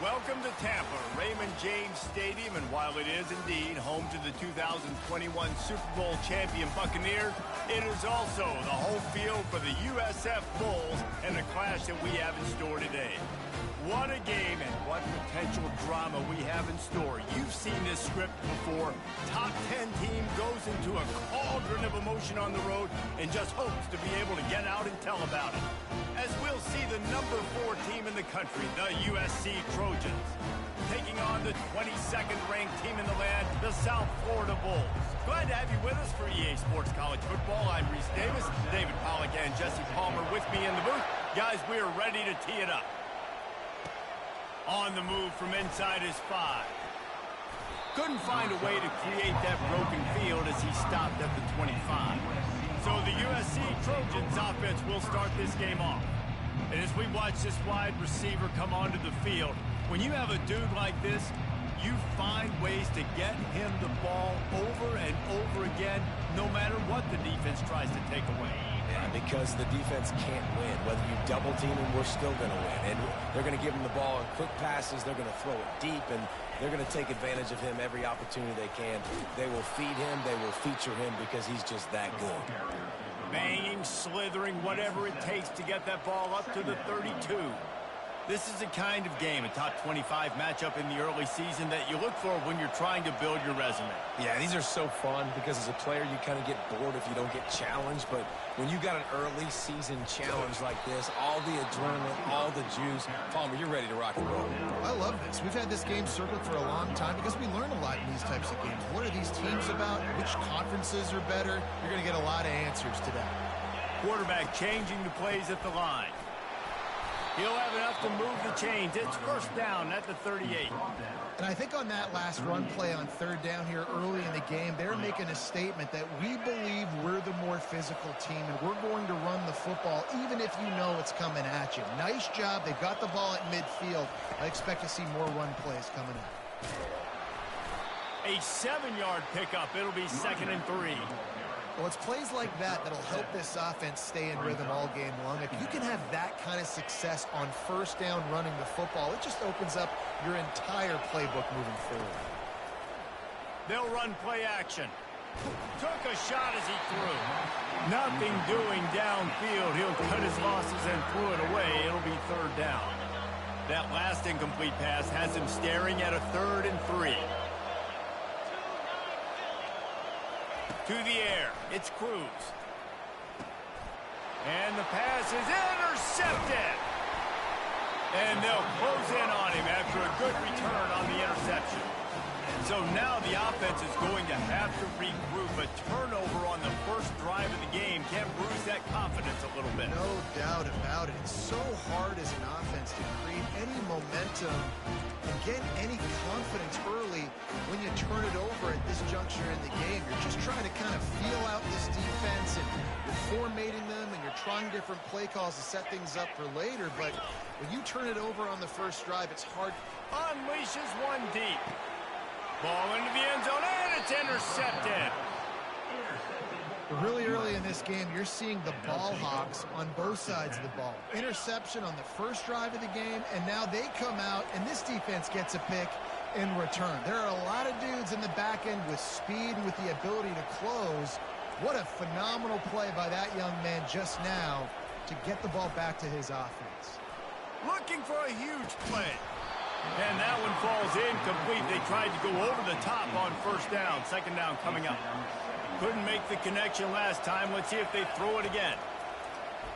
Welcome to Tampa, Raymond James Stadium, and while it is indeed home to the 2021 Super Bowl champion Buccaneers, it is also the home field for the USF Bulls and the clash that we have in store today. What a game and what potential drama we have in store. You've seen this script before. Top 10 team goes into a cauldron of emotion on the road and just hopes to be able to get out and tell about it. As we'll see the number 4 team in the country, the USC Trojans, taking on the 22nd ranked team in the land, the South Florida Bulls. Glad to have you with us for EA Sports College Football. I'm Reese Davis, David Pollack and Jesse Palmer with me in the booth. Guys, we are ready to tee it up. On the move from inside his 5. Couldn't find a way to create that broken field as he stopped at the 25. So the USC Trojans offense will start this game off. And as we watch this wide receiver come onto the field, when you have a dude like this, you find ways to get him the ball over and over again, no matter what the defense tries to take away. Yeah, because the defense can't win. Whether you double team him, we're still going to win. And they're going to give him the ball in quick passes. They're going to throw it deep, and they're going to take advantage of him every opportunity they can. They will feed him. They will feature him because he's just that good. Banging, slithering, whatever it takes to get that ball up to the 32. This is the kind of game, a top 25 matchup in the early season that you look for when you're trying to build your resume. Yeah, these are so fun because as a player, you kind of get bored if you don't get challenged. But when you got an early season challenge like this, all the adrenaline, all the juice, Palmer, you're ready to rock and roll. I love this. We've had this game circled for a long time because we learn a lot in these types of games. What are these teams about? Which conferences are better? You're going to get a lot of answers to that. Quarterback changing the plays at the line. He'll have enough to move the chains. It's first down at the 38. And I think on that last run play on third down here early in the game, they're making a statement that we believe we're the more physical team and we're going to run the football even if you know it's coming at you. Nice job. They got the ball at midfield. I expect to see more run plays coming up. A 7-yard pickup. It'll be 2nd and 3. Well, it's plays like that that'll help this offense stay in rhythm all game long. If you can have that kind of success on first down running the football, it just opens up your entire playbook moving forward. They'll run play action. Took a shot as he threw. Nothing doing downfield. He'll cut his losses and threw it away. It'll be 3rd down. That last incomplete pass has him staring at a 3rd and 3. To the air, it's Cruz. And the pass is intercepted. And they'll close in on him after a good return on the interception. So now the offense is going to have to regroup. A turnover on the first drive of the game can bruise that confidence a little bit. No doubt about it. It's so hard as an offense to create any momentum and get any confidence early when you turn it over at this juncture in the game. You're just trying to kind of feel out this defense, and you're formatting them, and you're trying different play calls to set things up for later. But when you turn it over on the first drive, it's hard. Unleashes one deep. Ball into the end zone, and it's intercepted. Really early in this game, you're seeing the ball hawks on both sides of the ball. Interception on the first drive of the game, and now they come out, and this defense gets a pick in return. There are a lot of dudes in the back end with speed and with the ability to close. What a phenomenal play by that young man just now to get the ball back to his offense. Looking for a huge play. And that one falls incomplete. They tried to go over the top on first down. 2nd down coming up. Couldn't make the connection last time. Let's see if they throw it again.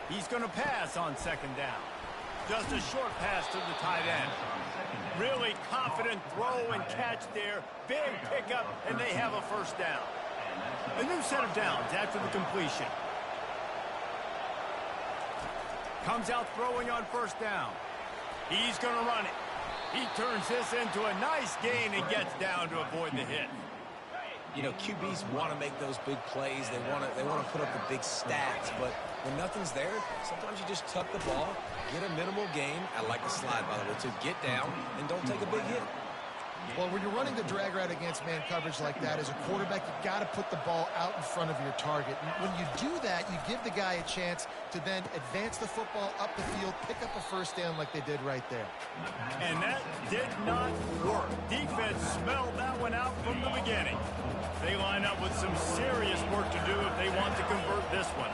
He's going to pass on 2nd down. Just a short pass to the tight end. Really confident throw and catch there. Big pickup, and they have a first down. A new set of downs after the completion. Comes out throwing on first down. He's going to run it. He turns this into a nice gain and gets down to avoid the hit. You know, QBs want to make those big plays. They want to put up the big stats. But when nothing's there, sometimes you just tuck the ball, get a minimal gain. I like the slide, by the way, to get down and don't take a big hit. Well, when you're running the drag route against man coverage like that, as a quarterback, you got to put the ball out in front of your target. And when you do that, you give the guy a chance to then advance the football up the field, pick up a first down like they did right there. And that did not work. Defense smelled that one out from the beginning. They line up with some serious work to do if they want to convert this one.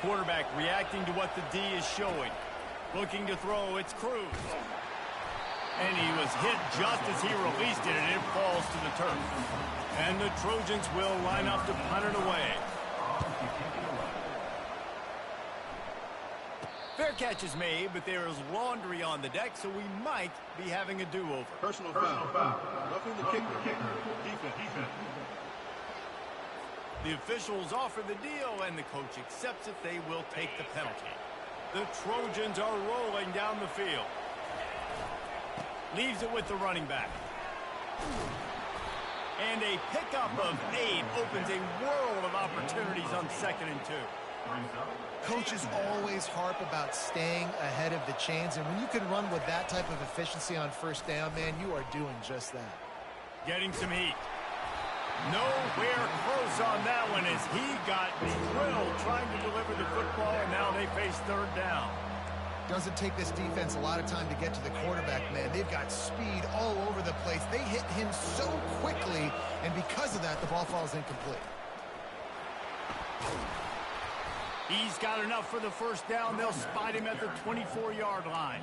Quarterback reacting to what the D is showing. Looking to throw, it's Cruz. And he was hit just as he released it, and it falls to the turf. And the Trojans will line up to punt it away. Fair catch is made, but there is laundry on the deck, so we might be having a do-over. Personal foul. Roughing the kicker. Defense. The officials offer the deal, and the coach accepts it. They will take the penalty. The Trojans are rolling down the field. Leaves it with the running back. And a pickup of 8 opens a world of opportunities on 2nd and 2. Coaches always harp about staying ahead of the chains, and when you can run with that type of efficiency on first down, man, you are doing just that. Getting some heat. Nowhere close on that one as he got drilled trying to deliver the football, and now they face 3rd down. Doesn't take this defense a lot of time to get to the quarterback, man. They've got speed all over the place. They hit him so quickly, and because of that, the ball falls incomplete. He's got enough for the first down. They'll spot him at the 24-yard line.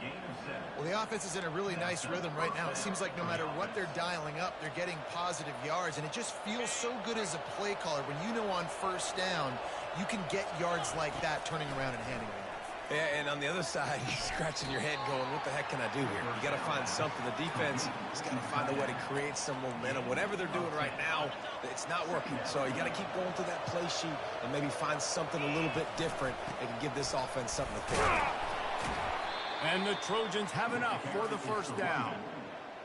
Well, the offense is in a really nice rhythm right now. It seems like no matter what they're dialing up, they're getting positive yards, and it just feels so good as a play caller when you know on first down you can get yards like that turning around and handing it off. Yeah, and on the other side, you're scratching your head going, what the heck can I do here? You got to find something. The defense has got to find a way to create some momentum. Whatever they're doing right now, it's not working. So you got to keep going through that play sheet and maybe find something a little bit different that can give this offense something to think about. And the Trojans have enough for the first down.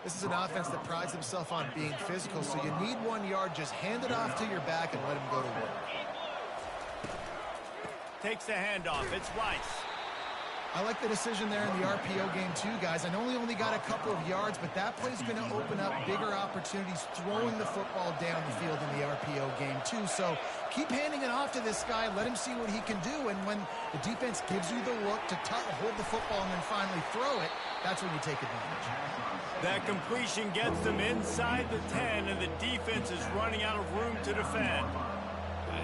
This is an offense that prides themselves on being physical, so you need 1 yard. Just hand it off to your back and let him go to work. Takes the handoff. It's Rice. I like the decision there in the RPO game too, guys. I know he only got a couple of yards, but that play's going to open up bigger opportunities throwing the football down the field in the RPO game too. So keep handing it off to this guy. Let him see what he can do. And when the defense gives you the look to hold the football and then finally throw it, that's when you take advantage. That completion gets them inside the 10, and the defense is running out of room to defend.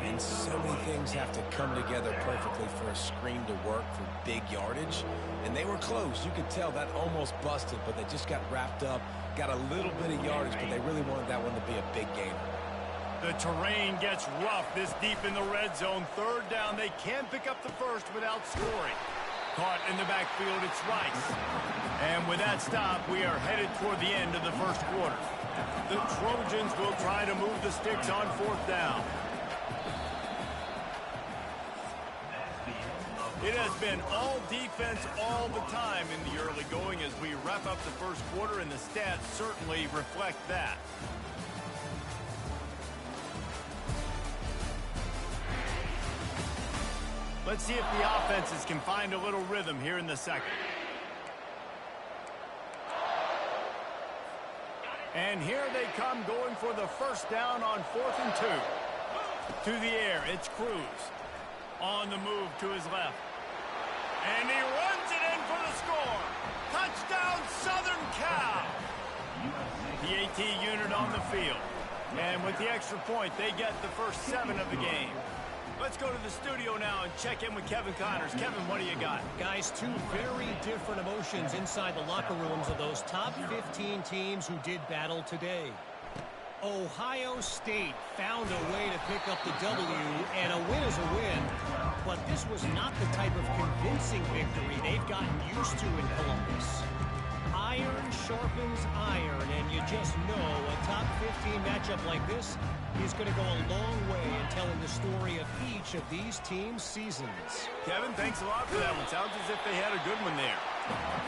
And so many things have to come together perfectly for a screen to work for big yardage. And they were close. You could tell that almost busted, but they just got wrapped up, got a little bit of yardage, but they really wanted that one to be a big gainer. The terrain gets rough this deep in the red zone. 3rd down, they can pick up the first without scoring. Caught in the backfield, it's Rice. And with that stop, we are headed toward the end of the first quarter. The Trojans will try to move the sticks on 4th down. It has been all defense all the time in the early going as we wrap up the first quarter, and the stats certainly reflect that. Let's see if the offenses can find a little rhythm here in the second. And here they come going for the first down on 4th and 2. To the air, it's Cruz. On the move to his left. And he runs it in for the score. Touchdown, Southern Cal. The AT unit on the field. And with the extra point, they get the first 7 of the game. Let's go to the studio now and check in with Kevin Connors. Kevin, what do you got? Guys, 2 very different emotions inside the locker rooms of those top 15 teams who did battle today. Ohio State found a way to pick up the W, and a win is a win. But this was not the type of convincing victory they've gotten used to in Columbus. Iron sharpens iron, and you just know a top 15 matchup like this is going to go a long way in telling the story of each of these teams' seasons. Kevin, thanks a lot for that one. Sounds as if they had a good one there.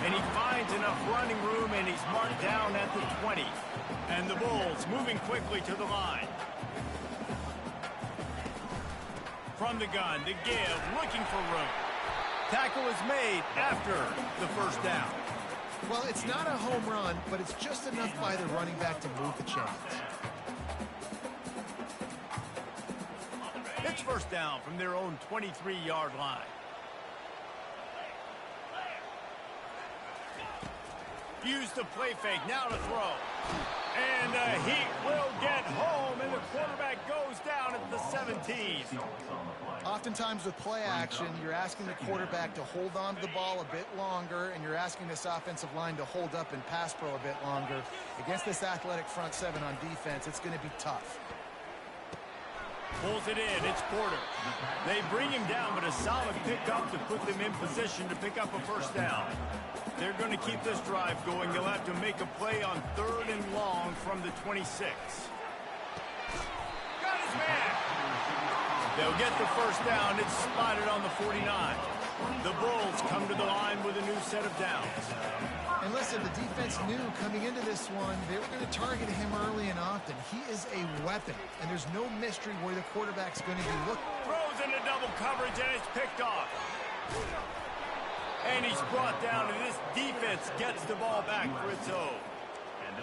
And he finds enough running room, and he's marked down at the 20. And the Bulls moving quickly to the line. From the gun, to give, looking for room. Tackle is made after the first down. Well, it's not a home run, but it's just enough by the running back to move the chains. It's first down from their own 23-yard line. Use the play fake, now to throw. And he will get home, and the quarterback goes down at the 17. Oftentimes with play action, you're asking the quarterback to hold on to the ball a bit longer, and you're asking this offensive line to hold up and pass pro a bit longer. Against this athletic front seven on defense, it's going to be tough. Pulls it in, it's Porter. They bring him down, but a solid pickup to put them in position to pick up a first down. They're going to keep this drive going. They'll have to make a play on 3rd and long from the 26. Got his man. They'll get the first down. It's spotted on the 49. The Bulls come to the line with a new set of downs. And listen, the defense knew coming into this one, they were going to target him early and often. He is a weapon, and there's no mystery where the quarterback's going to be looking. Throws into double coverage, and it's picked off. And he's brought down, and this defense gets the ball back for its own.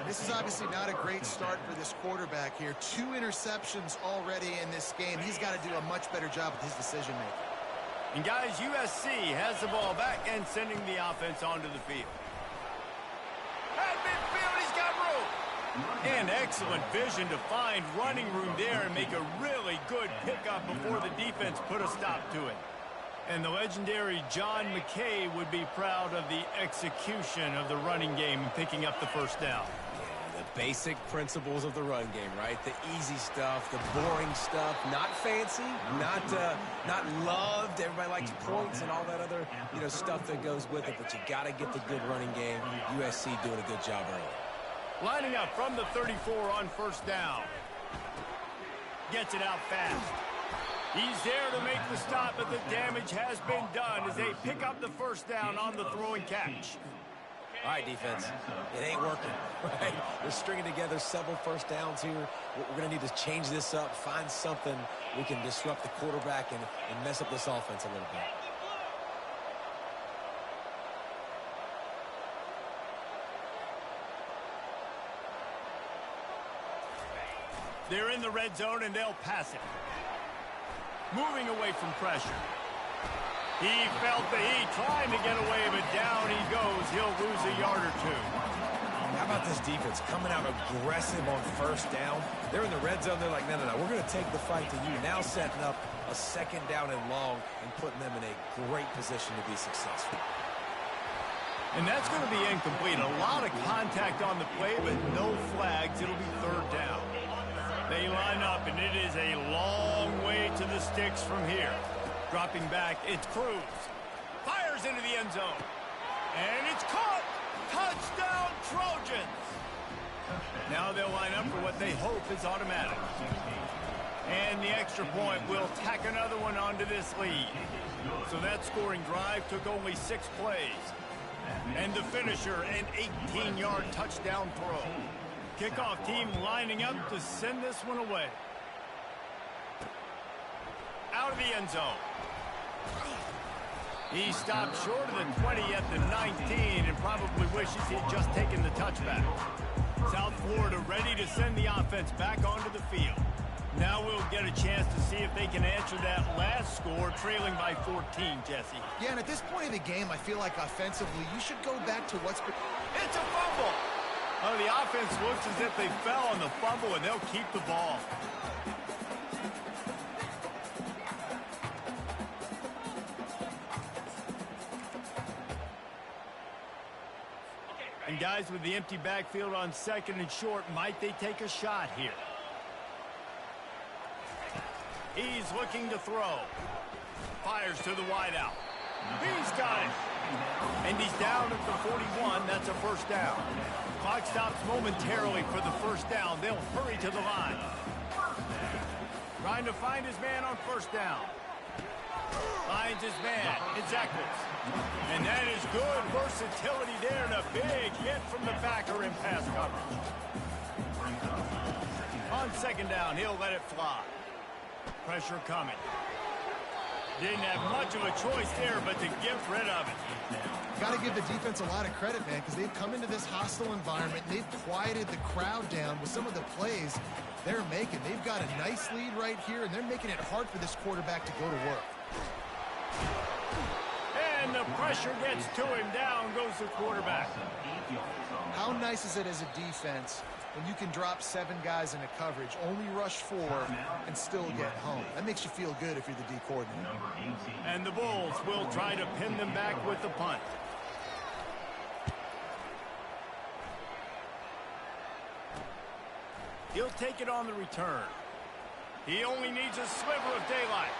This is obviously not a great start for this quarterback here. 2 interceptions already in this game. He's got to do a much better job with his decision-making. And guys, USC has the ball back and sending the offense onto the field. At midfield, he's got room. And excellent vision to find running room there and make a really good pickup before the defense put a stop to it. And the legendary John McKay would be proud of the execution of the running game and picking up the first down. Yeah, the basic principles of the run game, right? The easy stuff, the boring stuff, not fancy, not loved. Everybody likes points and all that other, stuff that goes with it. But you got to get the good running game. USC doing a good job early. Lining up from the 34 on first down. Gets it out fast. He's there to make the stop, but the damage has been done as they pick up the first down on the throw and catch. All right, defense, it ain't working, right? We're stringing together several first downs here. We're going to need to change this up, find something we can disrupt the quarterback and mess up this offense a little bit. They're in the red zone, and they'll pass it. Moving away from pressure. He felt the heat, trying to get away, but down he goes. He'll lose a yard or 2. How about this defense coming out aggressive on first down? They're in the red zone. They're like, no, we're going to take the fight to you. Now setting up a 2nd down and long and putting them in a great position to be successful. And that's going to be incomplete. A lot of contact on the play, but no flags. It'll be 3rd down. They line up, and it is a long way to the sticks from here. Dropping back, it's Cruz. Fires into the end zone. And it's caught. Touchdown, Trojans. Now they'll line up for what they hope is automatic. And the extra point will tack another one onto this lead. So that scoring drive took only 6 plays. And the finisher, an 18-yard touchdown throw. Kickoff team lining up to send this one away. Out of the end zone. He stopped short of the 20 at the 19 and probably wishes he'd just taken the touchback. South Florida ready to send the offense back onto the field. Now we'll get a chance to see if they can answer that last score, trailing by 14, Jesse. Yeah, and at this point of the game, I feel like offensively, you should go back to what's... It's a fumble! Oh, the offense looks as if they fell on the fumble, and they'll keep the ball. And guys, with the empty backfield on 2nd and short, might they take a shot here? He's looking to throw. Fires to the wideout. He's got it. And he's down at the 41. That's a first down. Clock stops momentarily for the first down. They'll hurry to the line. Trying to find his man on first down. Finds his man. It's Eccles. And that is good versatility there, and a big hit from the backer in pass coverage. On 2nd down, he'll let it fly. Pressure coming. Didn't have much of a choice there, but to get rid of it. Got to give the defense a lot of credit, man, because they've come into this hostile environment, and they've quieted the crowd down with some of the plays they're making. They've got a nice lead right here, and they're making it hard for this quarterback to go to work. And the pressure gets to him. Down goes the quarterback. How nice is it as a defense when you can drop 7 guys into coverage, only rush 4, and still get home? That makes you feel good if you're the D coordinator. And the Bulls will try to pin them back with the punt. He'll take it on the return. He only needs a sliver of daylight.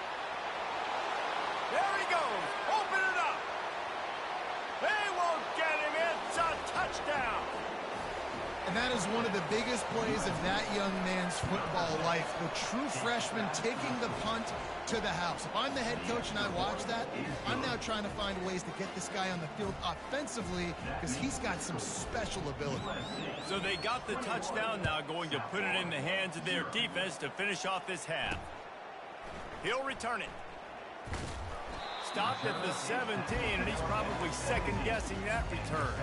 There he goes. Open it up. They won't get him. It's a touchdown. And that is one of the biggest plays of that young man's football life. The true freshman taking the punt to the house. If I'm the head coach and I watch that, I'm now trying to find ways to get this guy on the field offensively because he's got some special ability. So they got the touchdown, now going to put it in the hands of their defense to finish off this half. He'll return it. Stopped at the 17, and he's probably second-guessing that return.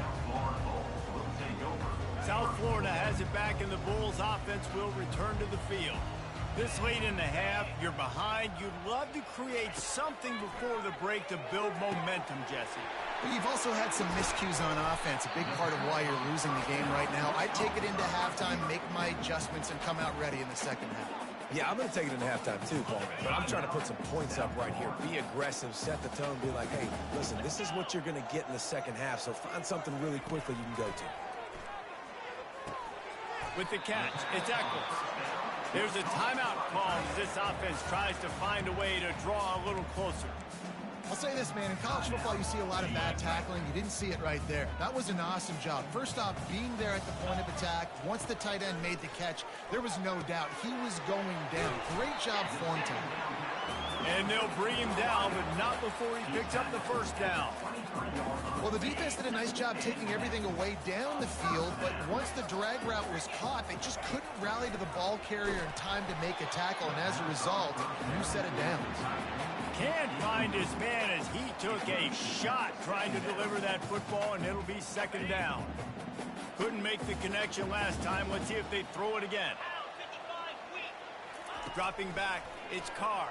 South Florida has it back, and the Bulls offense will return to the field. This late in the half, you're behind. You'd love to create something before the break to build momentum, Jesse. But you've also had some miscues on offense, a big part of why you're losing the game right now. I'd take it into halftime, make my adjustments, and come out ready in the second half. Yeah, I'm going to take it into halftime too, Paul. But I'm trying to put some points up right here. Be aggressive, set the tone, be like, hey, listen, this is what you're going to get in the second half, so find something really quickly you can go to. With the catch, it's Eccles. There's a timeout call as this offense tries to find a way to draw a little closer. I'll say this, man. In college football, you see a lot of bad tackling. You didn't see it right there. That was an awesome job. First off, being there at the point of attack. Once the tight end made the catch, there was no doubt he was going down. Great job form team. And they'll bring him down, but not before he picks up the first down. Well, the defense did a nice job taking everything away down the field, but once the drag route was caught, they just couldn't rally to the ball carrier in time to make a tackle, and as a result, new set of downs. Can't find his man as he took a shot trying to deliver that football, and it'll be second down. Couldn't make the connection last time. Let's see if they throw it again. Dropping back, it's Carr.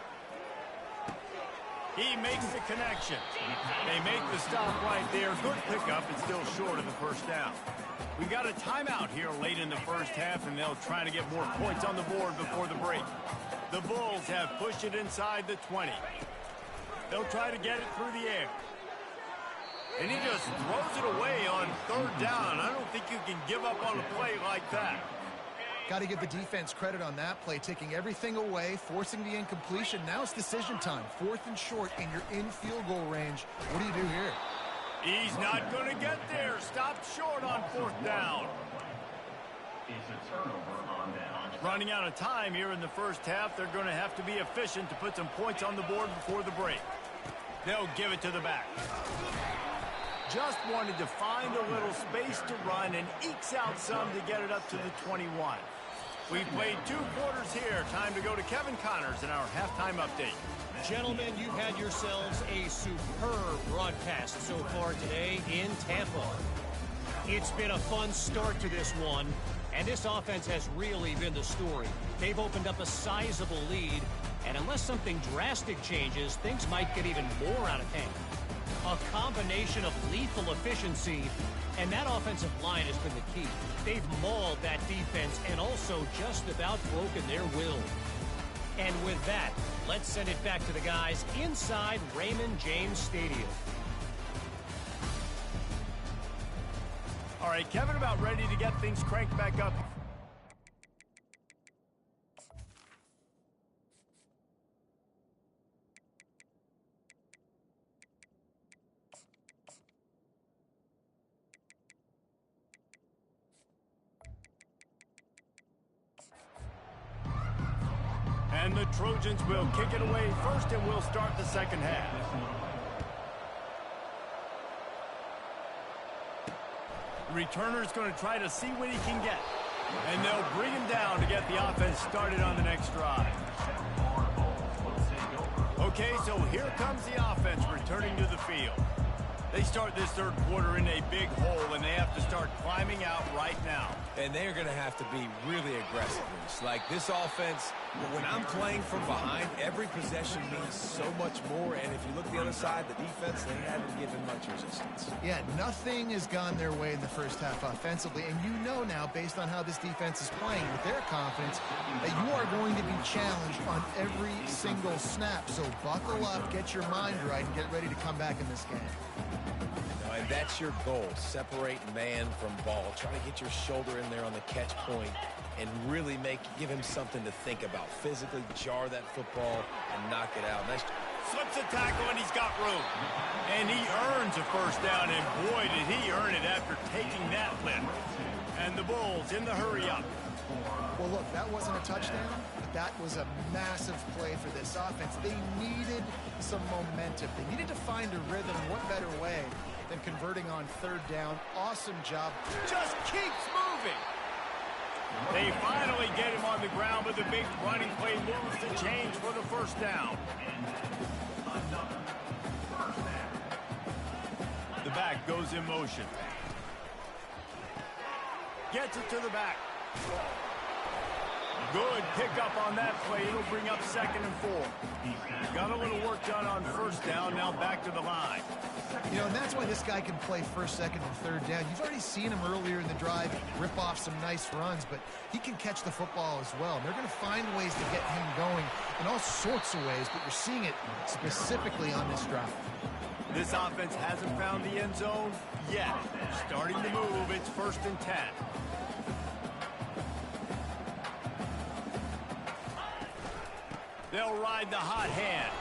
He makes the connection. They make the stop right there. Good pickup, and still short of the first down. We got a timeout here late in the first half, and they'll try to get more points on the board before the break. The Bulls have pushed it inside the 20. They'll try to get it through the air. And he just throws it away on third down. I don't think you can give up on a play like that. Got to give the defense credit on that play, taking everything away, forcing the incompletion. Now it's decision time. 4th and short, and you're in field goal range. What do you do here? He's not going to get there. Stopped short on 4th down. Running out of time here in the first half. They're going to have to be efficient to put some points on the board before the break. They'll give it to the back. Just wanted to find a little space to run and ekes out some to get it up to the 21. We've played 2 quarters here. Time to go to Kevin Connors in our halftime update. Gentlemen, you've had yourselves a superb broadcast so far today in Tampa. It's been a fun start to this one, and this offense has really been the story. They've opened up a sizable lead, and unless something drastic changes, things might get even more out of hand. A combination of lethal efficiency, and that offensive line has been the key. They've mauled that defense and also just about broken their will. And with that, let's send it back to the guys inside Raymond James Stadium. All right, Kevin, about ready to get things cranked back up. And the Trojans will kick it away first, and we'll start the second half. Returner's going to try to see what he can get. And they'll bring him down to get the offense started on the next drive. Okay, so here comes the offense returning to the field. They start this third quarter in a big hole, and they have to start climbing out right now. And they're going to have to be really aggressive. Like this offense, when I'm playing from behind, every possession means so much more. And if you look the other side, the defense, they haven't given much resistance. Yeah, nothing has gone their way in the first half offensively. And you know now, based on how this defense is playing with their confidence, that you are going to be challenged on every single snap. So buckle up, get your mind right, and get ready to come back in this game. And that's your goal. Separate man from ball. Try to get your shoulder in there on the catch point and really give him something to think about. Physically jar that football and knock it out. Nice. Slips a tackle, and he's got room. And he earns a first down, and boy, did he earn it after taking that lift. And the Bulls in the hurry up. Well, look, that wasn't a touchdown, but that was a massive play for this offense. They needed some momentum. They needed to find a rhythm. What better way than converting on third down? Awesome job. Just keeps moving. They finally get him on the ground, but the big running play moves the change for the first down. The back goes in motion. Gets it to the back. Good pickup on that play. It'll bring up 2nd and 4. Got a little work done on first down. Now back to the line. You know, and that's why this guy can play first, second, and third down. You've already seen him earlier in the drive rip off some nice runs, but he can catch the football as well. And they're going to find ways to get him going in all sorts of ways, but you're seeing it specifically on this drive. This offense hasn't found the end zone yet. Starting to move. It's 1st and 10. They'll ride the hot hand.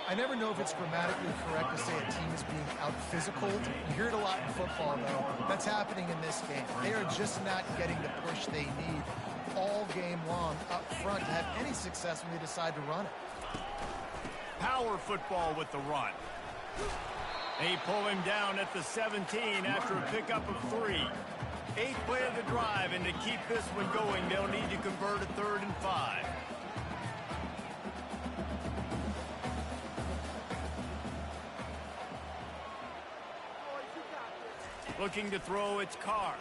I never know if it's grammatically correct to say a team is being out-physical. You hear it a lot in football, though. That's happening in this game. They are just not getting the push they need all game long up front to have any success when they decide to run it. Power football with the run. They pull him down at the 17 after a pickup of 3. 8th play of the drive, and to keep this one going, they'll need to convert a 3rd and 5. Looking to throw, it's Carr.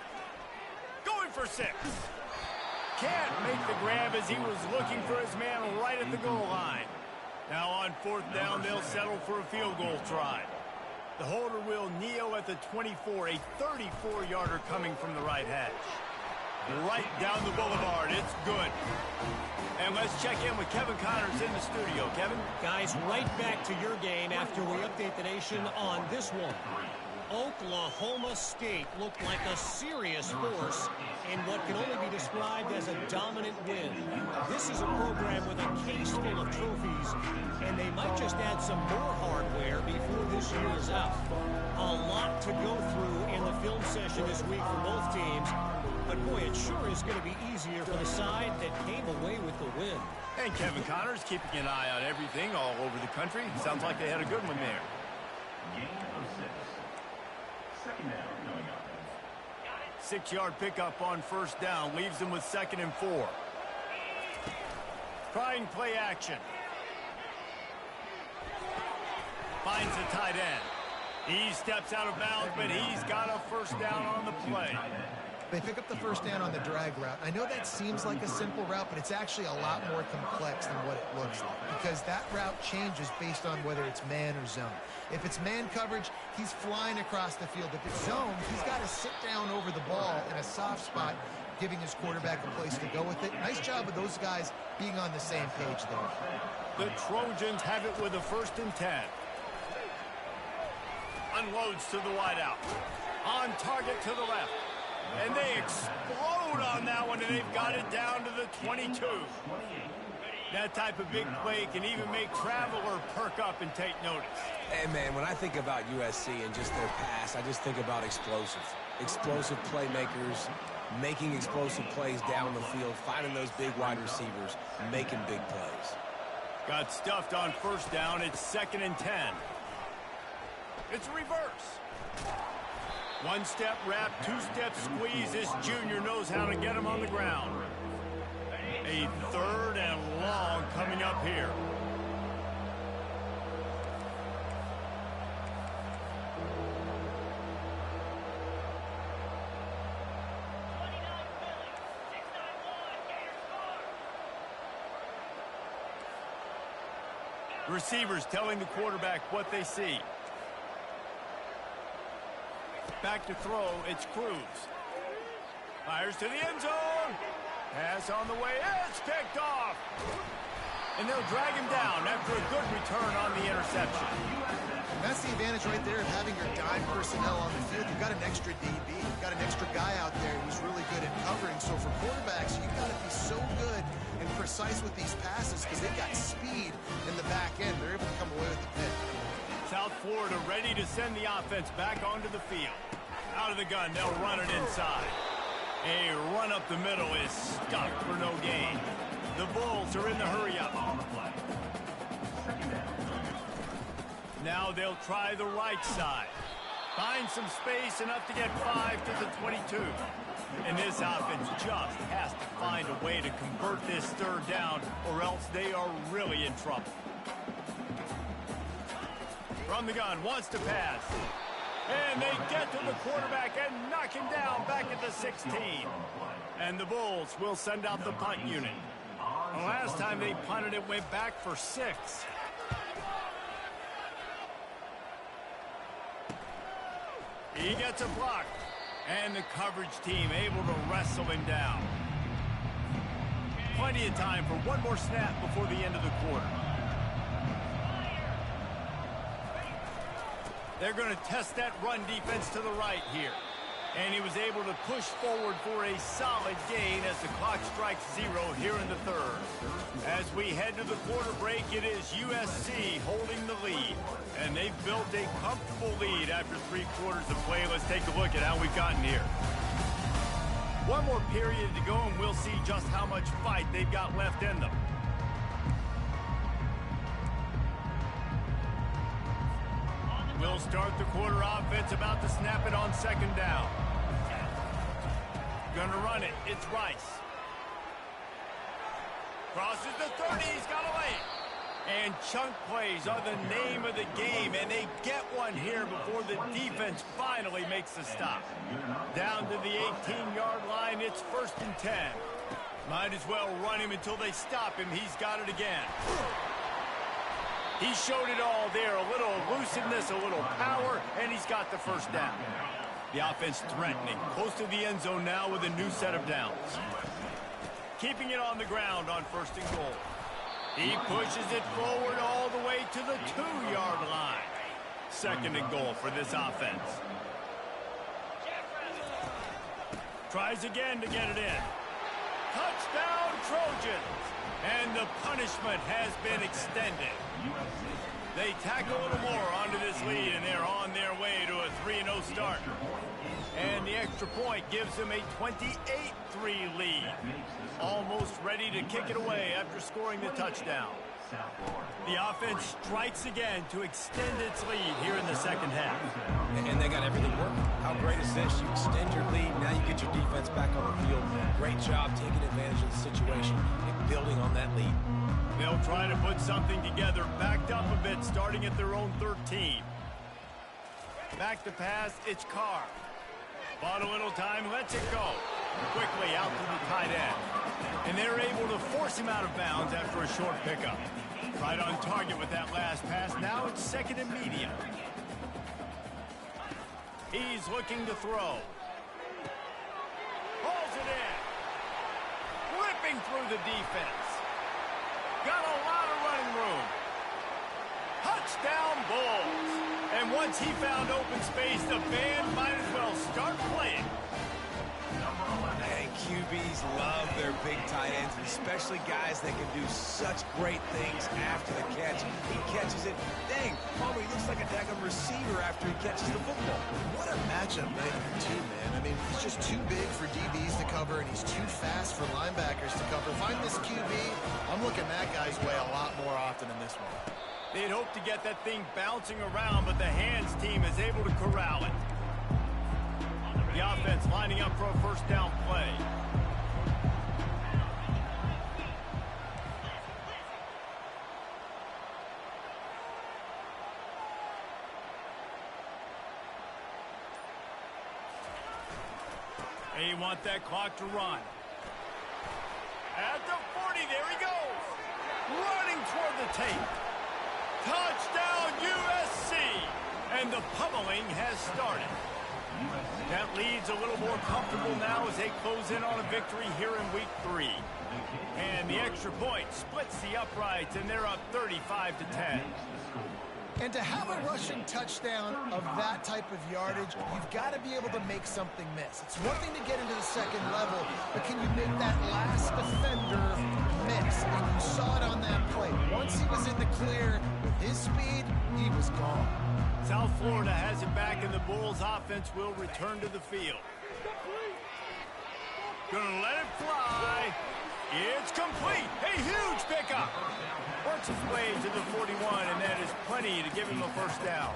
Going for 6. Can't make the grab as he was looking for his man right at the goal line. Now on 4th down, they'll settle for a field goal try. The holder will kneel at the 24, a 34-yarder coming from the right hash. Right down the boulevard, it's good. And let's check in with Kevin Connors in the studio. Kevin? Guys, right back to your game after we update the nation on this one. Oklahoma State looked like a serious force in what can only be described as a dominant win. This is a program with a case full of trophies, and they might just add some more hardware before this year is out. A lot to go through in the film session this week for both teams, but boy, it sure is going to be easier for the side that came away with the win. And Kevin Connors keeping an eye on everything all over the country. Sounds like they had a good one there. Second down coming up. 6-yard pickup on first down leaves them with 2nd and 4. Trying play action. Finds the tight end. He steps out of bounds, but he's got a first down on the play. They pick up the first down on the drag route. I know that seems like a simple route, but it's actually a lot more complex than what it looks like, because that route changes based on whether it's man or zone. If it's man coverage, he's flying across the field. If it's zone, he's got to sit down over the ball in a soft spot, giving his quarterback a place to go with it. Nice job of those guys being on the same page there. The Trojans have it with a 1st and 10. Unloads to the wideout. On target to the left. And they explode on that one, and they've got it down to the 22. That type of big play can even make Traveler perk up and take notice. And, man, when I think about USC and just their pass, I just think about explosive. Explosive playmakers, making explosive plays down the field, finding those big wide receivers, making big plays. Got stuffed on first down. It's 2nd and 10. It's reverse. 1-step wrap, 2-step squeeze. This junior knows how to get him on the ground. A 3rd and long coming up here. Receivers telling the quarterback what they see. Back to throw, it's Cruz. Fires to the end zone. Pass on the way, it's picked off. And they'll drag him down after a good return on the interception. That's the advantage right there of having your dime personnel on the field. You've got an extra DB. You've got an extra guy out there who's really good at covering. So for quarterbacks, you've got to be so good and precise with these passes because they've got speed in the back end. They're able to come away with the pick. South Florida ready to send the offense back onto the field. Out of the gun, they'll run it inside. A run up the middle is stuck for no gain. The Bulls are in the hurry-up. Now they'll try the right side. Find some space enough to get 5 to the 22. And this offense just has to find a way to convert this third down, or else they are really in trouble. From the gun, wants to pass. And they get to the quarterback and knock him down back at the 16. And the Bulls will send out the punt unit. The last time they punted, it went back for 6. He gets a block. And the coverage team able to wrestle him down. Plenty of time for one more snap before the end of the quarter. They're going to test that run defense to the right here. And he was able to push forward for a solid gain as the clock strikes 0 here in the third. As we head to the quarter break, it is USC holding the lead. And they've built a comfortable lead after 3 quarters of play. Let's take a look at how we've gotten here. One more period to go, and we'll see just how much fight they've got left in them. We'll start the quarter offense, about to snap it on second down. Gonna run it, it's Rice. Crosses the 30, he's got away. And chunk plays are the name of the game, and they get one here before the defense finally makes the stop. Down to the 18-yard line, it's 1st and 10. Might as well run him until they stop him. He's got it again. He showed it all there, a little elusiveness, a little power, and he's got the first down. The offense threatening, close to the end zone now with a new set of downs. Keeping it on the ground on 1st and goal. He pushes it forward all the way to the 2-yard line. 2nd and goal for this offense. Tries again to get it in. Touchdown, Trojans! And the punishment has been extended. They tack a little more onto this lead, and they're on their way to a 3-0 start. And the extra point gives them a 28-3 lead. Almost ready to kick it away after scoring the touchdown. The offense strikes again to extend its lead here in the second half. And they got everything working. How great is this? You extend your lead, now you get your defense back on the field. Great job taking advantage of the situation and building on that lead. They'll try to put something together, backed up a bit, starting at their own 13. Back to pass, it's Carr. Bought a little time, lets it go. Quickly out to the tight end. And they're able to force him out of bounds after a short pickup. Right on target with that last pass. Now it's 2nd and medium. He's looking to throw. Pulls it in. Whipping through the defense. Got a lot of running room. Touchdown, Bulls. And once he found open space, the band might as well start playing. And QBs love their big tight ends, especially guys that can do such great things after the catch. He catches it. Dang, Palmer, he looks like a daggone receiver after he catches the football. What a matchup nightmare, too, man. I mean, he's just too big for DBs to cover, and he's too fast for linebackers to cover. Find this QB, I'm looking that guy's way a lot more often than this one. They'd hope to get that thing bouncing around, but the hands team is able to corral it. The offense lining up for a 1st down play. They want that clock to run. At the 40, there he goes. Running toward the tape. Touchdown USC! And the pummeling has started. That lead's a little more comfortable now as they close in on a victory here in week 3. And the extra point splits the uprights, and they're up 35-10. And to have a rushing touchdown of that type of yardage, you've got to be able to make something miss. It's one thing to get into the second level, but can you make that last defender miss? And you saw it on that play. Once he was in the clear with his speed, he was gone. South Florida has it back, and the Bulls offense will return to the field. Gonna let it fly. It's complete. A huge pickup. Works his way to the 41, and that is plenty to give him a first down.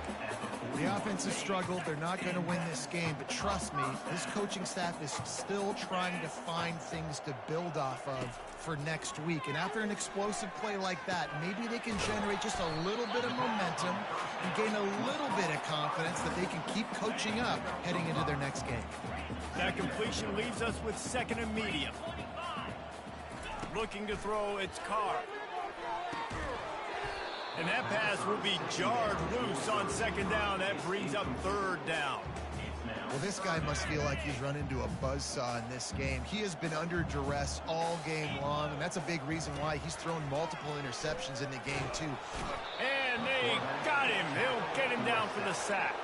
The offense has struggled. They're not going to win this game, but trust me, this coaching staff is still trying to find things to build off of for next week. And after an explosive play like that, maybe they can generate just a little bit of momentum and gain a little bit of confidence that they can keep coaching up heading into their next game. That completion leaves us with second and medium. Looking to throw, it's Carr. And that pass will be jarred loose on second down. That brings up third down. Well, this guy must feel like he's run into a buzzsaw in this game. He has been under duress all game long, and that's a big reason why he's thrown multiple interceptions in the game, too. And they got him. They'll get him down for the sack.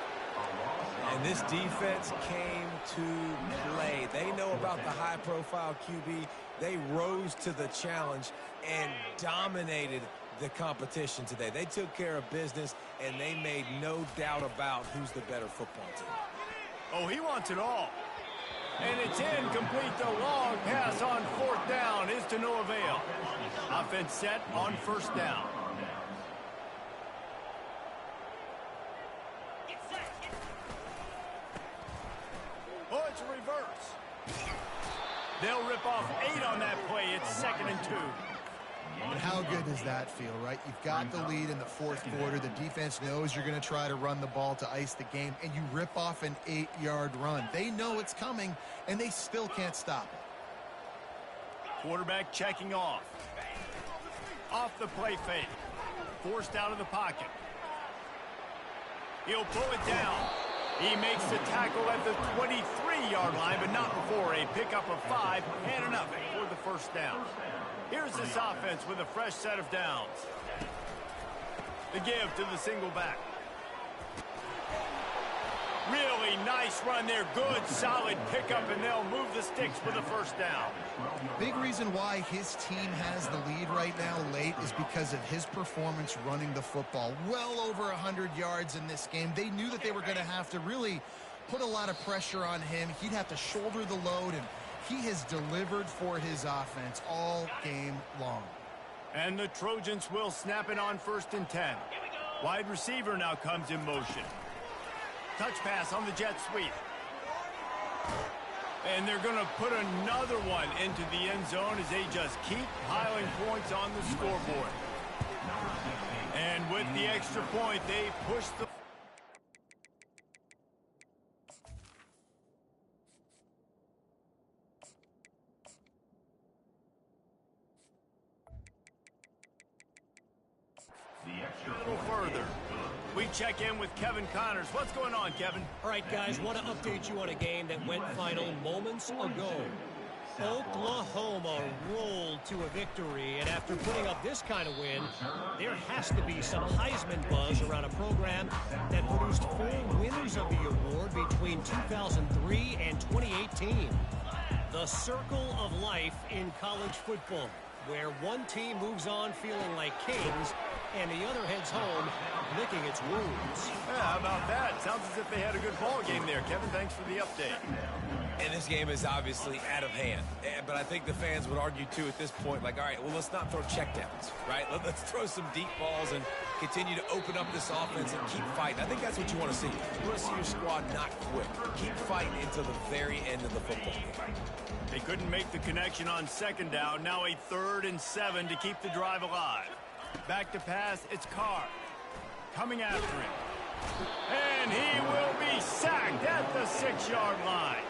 And this defense came to play. They know about the high-profile QB. They rose to the challenge and dominated the competition today. They took care of business, and they made no doubt about who's the better football team. Oh, he wants it all. And it's incomplete. The long pass on fourth down is to no avail. Offense set on first down. Oh, it's a reverse. They'll rip off 8 on that play. It's 2nd and 2. And how good does that feel, right? You've got the lead in the fourth quarter. The defense knows you're going to try to run the ball to ice the game, and you rip off an 8-yard run. They know it's coming, and they still can't stop it. Quarterback checking off. Off the play fake. Forced out of the pocket. He'll pull it down. He makes the tackle at the 23-yard line, but not before a pickup of 5 and enough for the first down. Here's this offense with a fresh set of downs. The give to the single back. Really nice run there. Good, solid pickup, and they'll move the sticks for the first down. Big reason why his team has the lead right now late is because of his performance running the football. Well over 100 yards in this game. They knew that they were going to have to really put a lot of pressure on him. He'd have to shoulder the load, and he has delivered for his offense all game long. And the Trojans will snap it on 1st and 10. Wide receiver now comes in motion. Touch pass on the jet sweep. And they're going to put another one into the end zone as they just keep piling points on the scoreboard. And with the extra point, they push the... a little further. We check in with Kevin Connors. What's going on, Kevin? All right, guys, want to update you on a game that went final moments ago. Oklahoma rolled to a victory, and after putting up this kind of win, there has to be some Heisman buzz around a program that produced 4 winners of the award between 2003 and 2018. The circle of life in college football, where one team moves on feeling like kings and the other heads home licking its wounds. Yeah, how about that? Sounds as if they had a good ball game there. Kevin, thanks for the update. And this game is obviously out of hand. But I think the fans would argue, too, at this point, like, all right, well, let's not throw checkdowns, right? Let's throw some deep balls and continue to open up this offense and keep fighting. I think that's what you want to see. You want to see your squad not quit. Keep fighting until the very end of the football game. They couldn't make the connection on second down. Now a 3rd and 7 to keep the drive alive. Back to pass, it's Carr. Coming after him. And he will be sacked at the 6-yard line.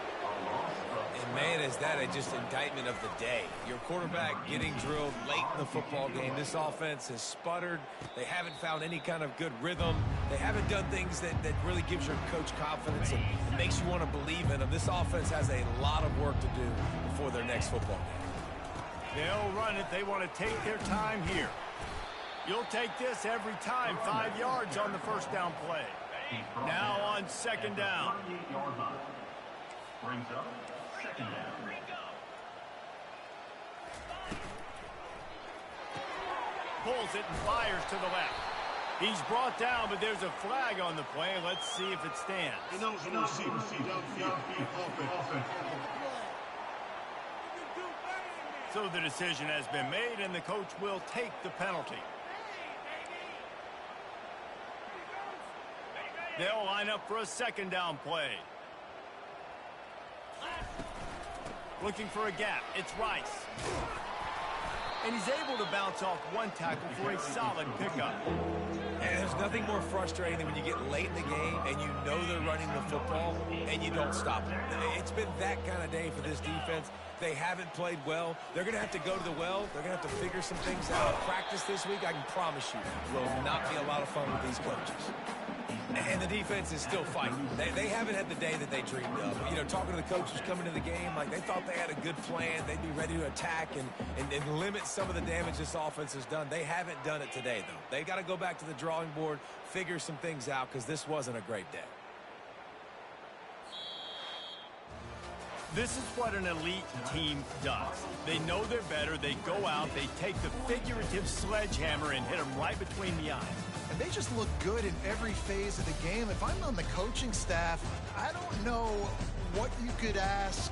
And Man, is that just indictment of the day. Your quarterback getting drilled late in the football game. This offense has sputtered. They haven't found any kind of good rhythm. They haven't done things that really gives your coach confidence and makes you want to believe in them. This offense has a lot of work to do before their next football game. They'll run it. They want to take their time here. You'll take this every time. 5 yards on the first down play. Now on second down. Brings up second down. Pulls it and fires to the left. He's brought down, but there's a flag on the play. Let's see if it stands. So the decision has been made, and the coach will take the penalty. They'll line up for a second down play. Looking for a gap. It's Rice. And he's able to bounce off one tackle for a solid pickup. And there's nothing more frustrating than when you get late in the game and you know they're running the football and you don't stop them. It's been that kind of day for this defense. They haven't played well. They're going to have to go to the well. They're going to have to figure some things out. Practice this week, I can promise you, will not be a lot of fun with these coaches. And the defense is still fighting. They haven't had the day that they dreamed of. You know, talking to the coaches coming to the game, like they thought they had a good plan. They'd be ready to attack and limit some of the damage this offense has done. They haven't done it today, though. They got to go back to the drawing board, figure some things out, because this wasn't a great day. This is what an elite team does. They know they're better. They go out. They take the figurative sledgehammer and hit them right between the eyes. And they just look good in every phase of the game. If I'm on the coaching staff, I don't know what you could ask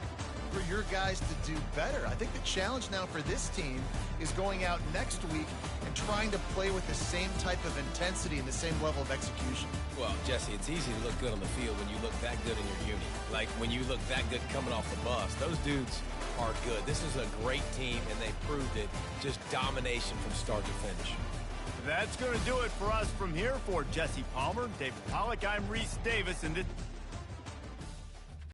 for your guys to do better. I think the challenge now for this team is going out next week and trying to play with the same type of intensity and the same level of execution. Well, Jesse, it's easy to look good on the field when you look that good in your uni. Like when you look that good coming off the bus. Those dudes are good. This is a great team, and they proved it. Just domination from start to finish. That's going to do it for us from here. For Jesse Palmer, David Pollack, I'm Reese Davis, and this